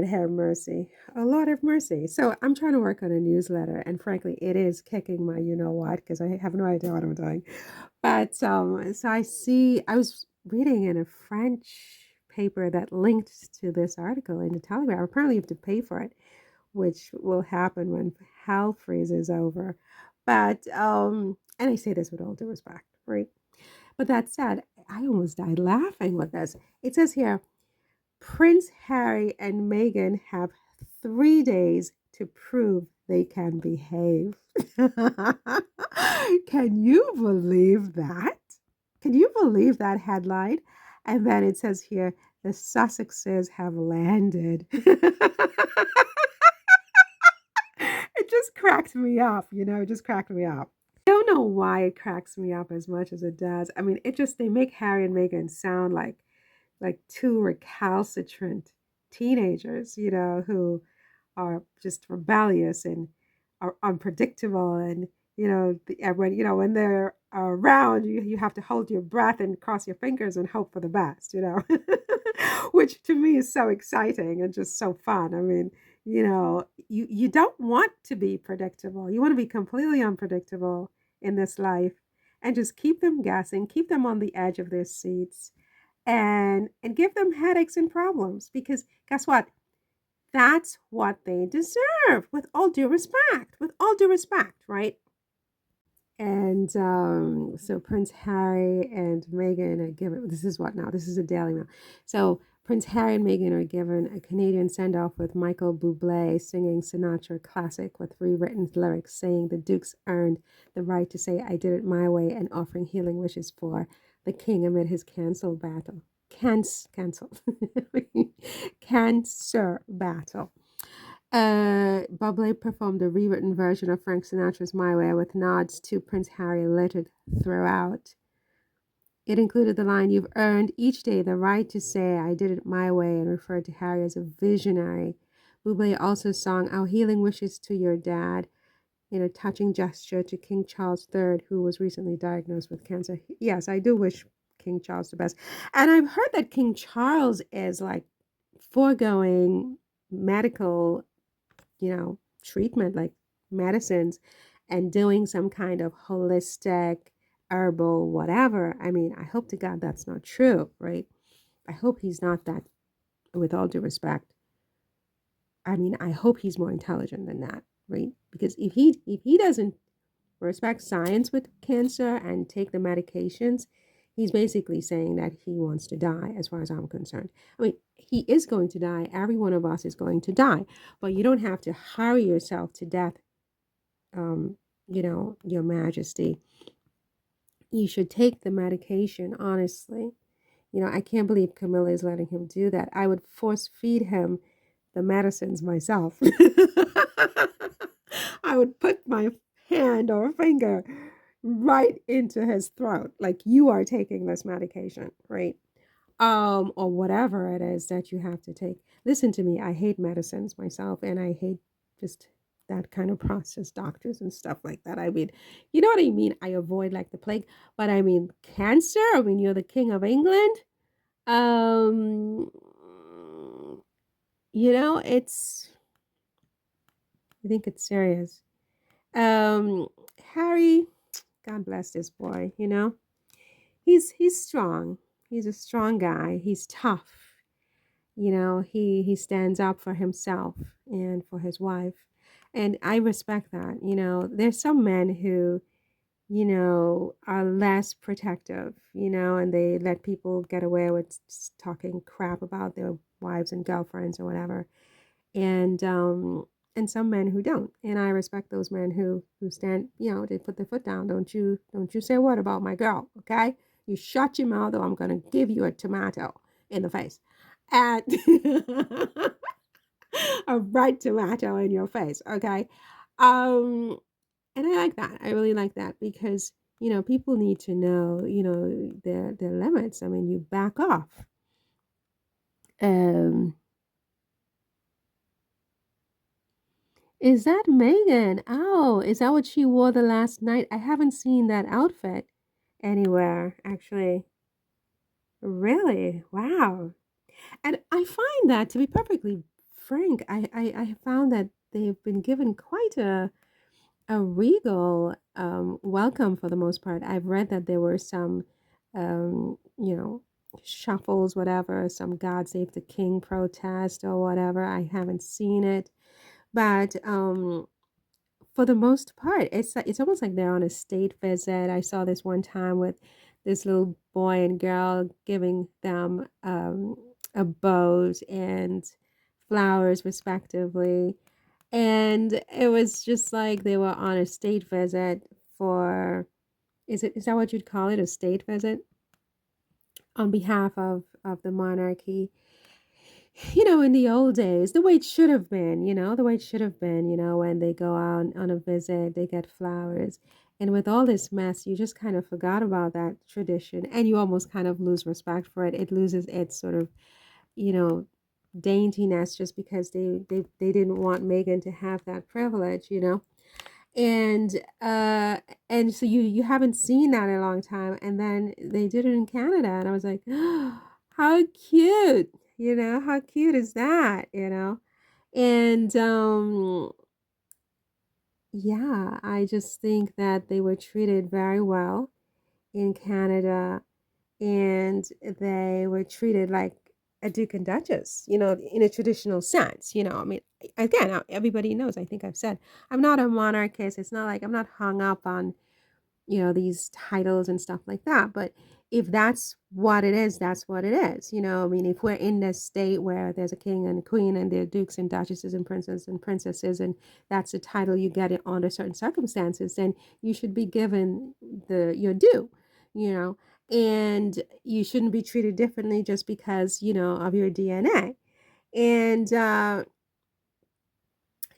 have mercy. Oh, Lord have mercy. So I'm trying to work on a newsletter, and frankly, it is kicking my you know what because I have no idea what I'm doing. But so I was reading in a French paper that linked to this article in the Telegraph. Apparently, you have to pay for it, which will happen when hell freezes over. But and I say this with all due respect, right? But that said, I almost died laughing with this. It says here, Prince Harry and Meghan have 3 days to prove they can behave. Can you believe that? Can you believe that headline? And then it says here, the Sussexes have landed. It just cracked me up, it just cracked me up. I don't know why it cracks me up as much as it does. I mean, they make Harry and Meghan sound like two recalcitrant teenagers, who are just rebellious and are unpredictable. And, when they're around, you have to hold your breath and cross your fingers and hope for the best, which to me is so exciting and just so fun. I mean, you don't want to be predictable. You want to be completely unpredictable in this life and just keep them guessing, keep them on the edge of their seats and give them headaches and problems because guess what? That's what they deserve, with all due respect, right? And so Prince Harry and Meghan are given, this is what now? This is a Daily Mail. So Prince Harry and Meghan are given a Canadian send-off with Michael Bublé singing Sinatra classic with rewritten lyrics saying the Dukes earned the right to say I did it my way and offering healing wishes for the king amid his canceled battle. Cancelled. Cancer battle. Bublé performed a rewritten version of Frank Sinatra's My Way with nods to Prince Harry littered throughout. It included the line, You've earned each day the right to say I did it my way, and referred to Harry as a visionary. Bublé also sang Our Healing Wishes to Your Dad in a touching gesture to King Charles III, who was recently diagnosed with cancer. Yes, I do wish King Charles the best. And I've heard that King Charles is like foregoing medical treatment like medicines and doing some kind of holistic, herbal, whatever. I mean, I hope to God that's not true, right? I hope he's not that, with all due respect. I mean, I hope he's more intelligent than that, right? Because if he doesn't respect science with cancer and take the medications, he's basically saying that he wants to die, as far as I'm concerned. I mean, he is going to die. Every one of us is going to die, but you don't have to hurry yourself to death, Your Majesty. You should take the medication, honestly. I can't believe Camilla is letting him do that. I would force feed him the medicines myself. I would put my hand or finger right into his throat, like you are taking this medication, right? Or whatever it is that you have to take. Listen to me, I hate medicines myself, and I hate just that kind of processed doctors and stuff like that. I mean, you know what I mean? I avoid like the plague, but I mean, cancer, I mean, you're the king of England. Um, it's, I think it's serious. Um, Harry, God bless this boy, he's strong. He's a strong guy. He's tough. He stands up for himself and for his wife. And I respect that. There's some men who, are less protective, and they let people get away with talking crap about their wives and girlfriends or whatever. And some men who don't. And I respect those men who stand, they put their foot down. Don't you say a word about my girl, okay? You shut your mouth or I'm gonna give you a tomato in the face. And a red tomato in your face, okay? Um, and I like that. I really like that because, people need to know, their limits. I mean, you back off. Um, Is that Megan? Oh, is that what she wore the last night? I haven't seen that outfit anywhere, actually. Really? Wow. And I find that to be perfectly frank, I found that they've been given quite a regal welcome for the most part. I've read that there were some, you know, shuffles, whatever, some God Save the King protest or whatever. I haven't seen it, but for the most part, it's almost like they're on a state visit. I saw this one time with this little boy and girl giving them a bows and flowers, respectively. And it was just like they were on a state visit for, is that what you'd call it, a state visit on behalf of the monarchy? In the old days, the way it should have been, the way it should have been, when they go out on a visit, they get flowers. And with all this mess, you just kind of forgot about that tradition and you almost kind of lose respect for it. It loses its sort of, you know, daintiness just because they didn't want Meghan to have that privilege. And and so you haven't seen that in a long time, and then they did it in Canada, and I was like, oh, how cute, how cute is that? And yeah, I just think that they were treated very well in Canada, and they were treated like a duke and duchess, in a traditional sense. I mean, again, everybody knows, I think I've said, I'm not a monarchist. It's not like I'm not hung up on these titles and stuff like that. But if that's what it is, that's what it is. I mean, if we're in this state where there's a king and a queen and there are dukes and duchesses and princes and princesses, and that's the title you get it under certain circumstances, then you should be given your due, you know, and you shouldn't be treated differently just because, of your DNA. And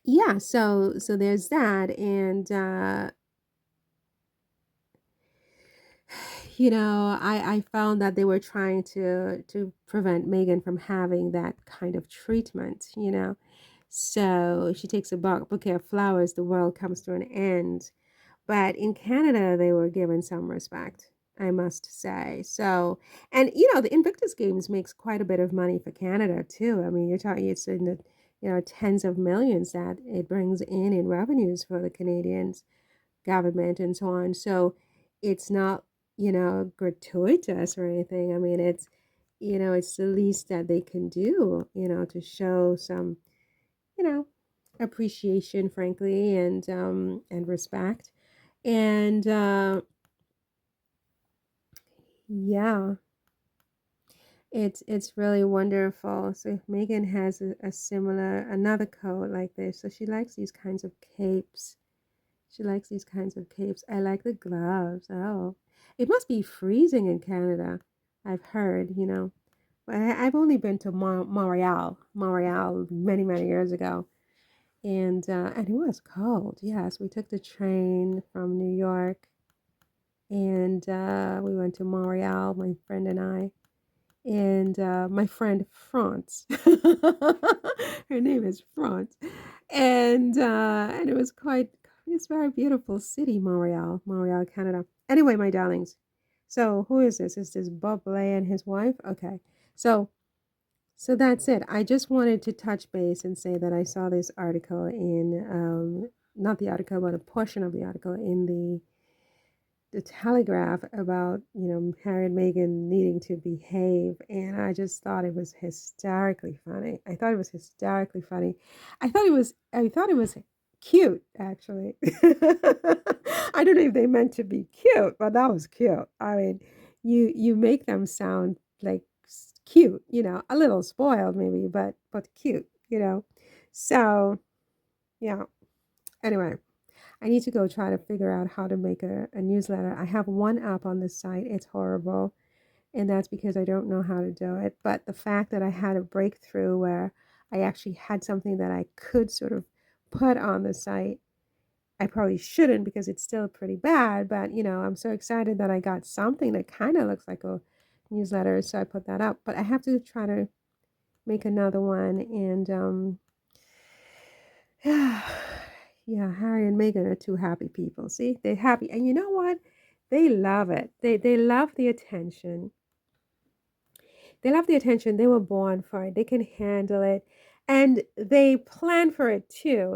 yeah, so there's that. And I found that they were trying to prevent Meghan from having that kind of treatment. So she takes a bouquet of flowers, the world comes to an end. But in Canada, they were given some respect, I must say. So, and the Invictus Games makes quite a bit of money for Canada too. I mean, you're talking, it's in the tens of millions that it brings in revenues for the Canadians government and so on. So it's not, gratuitous or anything. I mean, it's the least that they can do, to show some, you know, appreciation, frankly, and respect. And yeah, it's really wonderful. So if Megan has a similar another coat like this, so she likes these kinds of capes. She likes these kinds of capes. I like the gloves. Oh, it must be freezing in Canada. I've heard. But I've only been to Montreal many, many years ago. And it was cold. Yes, we took the train from New York and we went to Montreal, my friend and I. And my friend France. Her name is France. And it was it's a very beautiful city, Montreal, Canada. Anyway, my darlings. So who is this? Is this Bob Lay and his wife? Okay. So that's it. I just wanted to touch base and say that I saw this article in not the article, but a portion of the article in the Telegraph about, Harry and Meghan needing to behave. And I just thought it was hysterically funny. I thought it was hysterically funny. I thought it was cute, actually. I don't know if they meant to be cute, but that was cute. I mean, you make them sound like cute, a little spoiled maybe, but cute. So yeah. Anyway, I need to go try to figure out how to make a newsletter. I have one app on this site. It's horrible. And that's because I don't know how to do it. But the fact that I had a breakthrough where I actually had something that I could sort of put on the site, I probably shouldn't because it's still pretty bad. But, I'm so excited that I got something that kind of looks like a newsletter. So I put that up. But I have to try to make another one. And, yeah, Harry and Meghan are two happy people. See, they're happy. And you know what? They love it. They love the attention. They love the attention. They were born for it. They can handle it. And they plan for it too,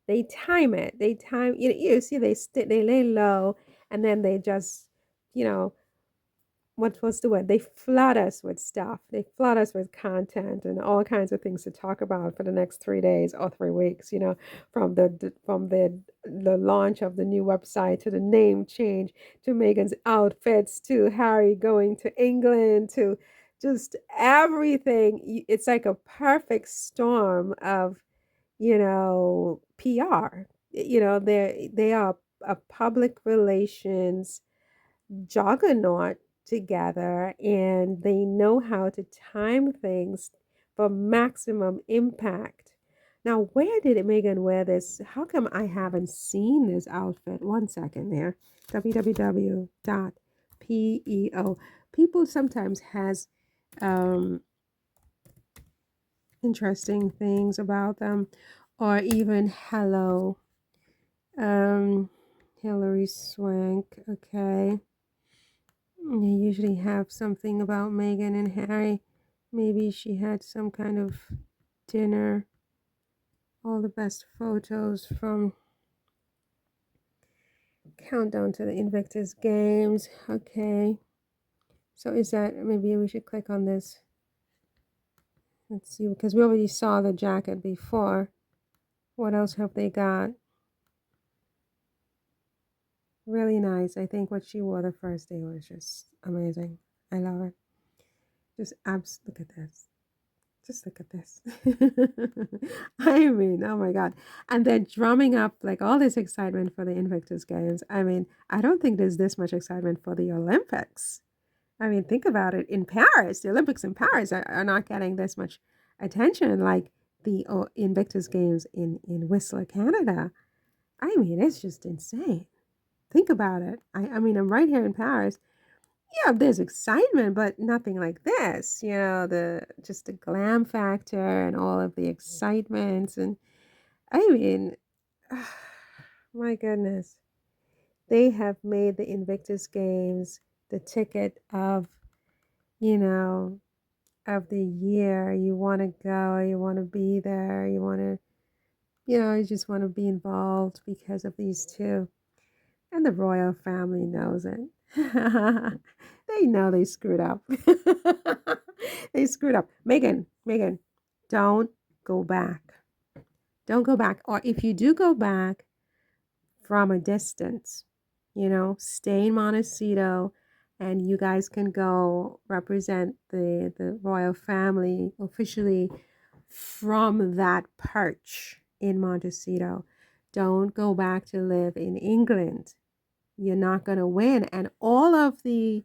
they time it. They time, you see, they lay low, and then they just, you know, what's the word? They flood us with stuff. They flood us with content and all kinds of things to talk about for the next 3 days or 3 weeks. From the launch of the new website to the name change to Meghan's outfits to Harry going to England to just everything. It's like a perfect storm of PR. They are a public relations juggernaut together, and they know how to time things for maximum impact. Now, where did Megan wear this? How come I haven't seen this outfit? One second there. www.peo. People sometimes has interesting things about them, or even hello, Hillary Swank. Okay. They usually have something about Meghan and Harry. Maybe she had some kind of dinner. All the best photos from Countdown to the Invictus Games. Okay. So is that, maybe we should click on this. Let's see, because we already saw the jacket before. What else have they got? Really nice. I think what she wore the first day was just amazing. I love it. Just look at this. Just look at this. I mean, oh my God. And they're drumming up like all this excitement for the Invictus Games. I mean, I don't think there's this much excitement for the Olympics. I mean, think about it. In Paris, the Olympics in Paris are not getting this much attention like the Invictus Games in Whistler, Canada. I mean, it's just insane. Think about it. I mean, I'm right here in Paris. Yeah, there's excitement, but nothing like this. The glam factor and all of the excitements. And I mean, my goodness, they have made the Invictus Games the ticket you know, of the year. You want to go, you want to be there, you want to, you just want to be involved because of these two. And the royal family knows it. They know they screwed up. They screwed up. Meghan, don't go back. Don't go back. Or if you do go back from a distance, stay in Montecito, and you guys can go represent the royal family officially from that perch in Montecito. Don't go back to live in England. You're not going to win. And all of the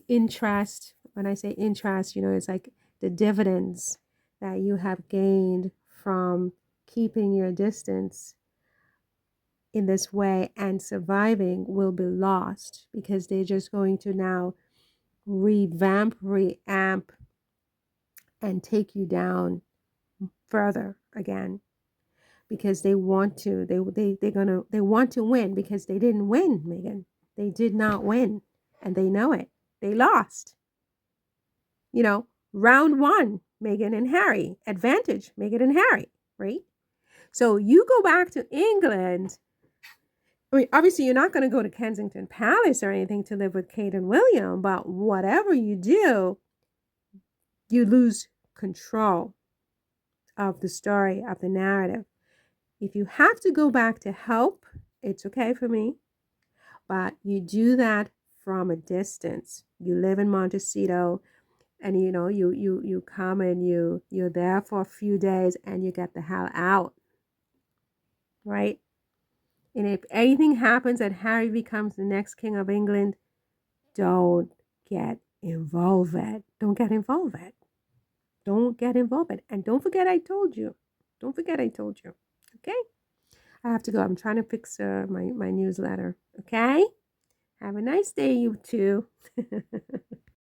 interest, when I say interest, it's like the dividends that you have gained from keeping your distance in this way and surviving will be lost, because they're just going to now revamp, reamp, and take you down further again, because they want to. They want to win, because they didn't win, Meghan. They did not win, and they know it. They lost. Round one, Meghan and Harry. Advantage, Meghan and Harry, right? So you go back to England. I mean, obviously, you're not going to go to Kensington Palace or anything to live with Kate and William, but whatever you do, you lose control of the story, of the narrative. If you have to go back to help, it's okay for me, but you do that from a distance. You live in Montecito, and you come and you're there for a few days, and you get the hell out, right? And if anything happens and Harry becomes the next king of England, don't get involved. Don't get involved. Don't get involved. And don't forget I told you. Don't forget I told you. Okay? I have to go. I'm trying to fix my newsletter. Okay? Have a nice day, you two.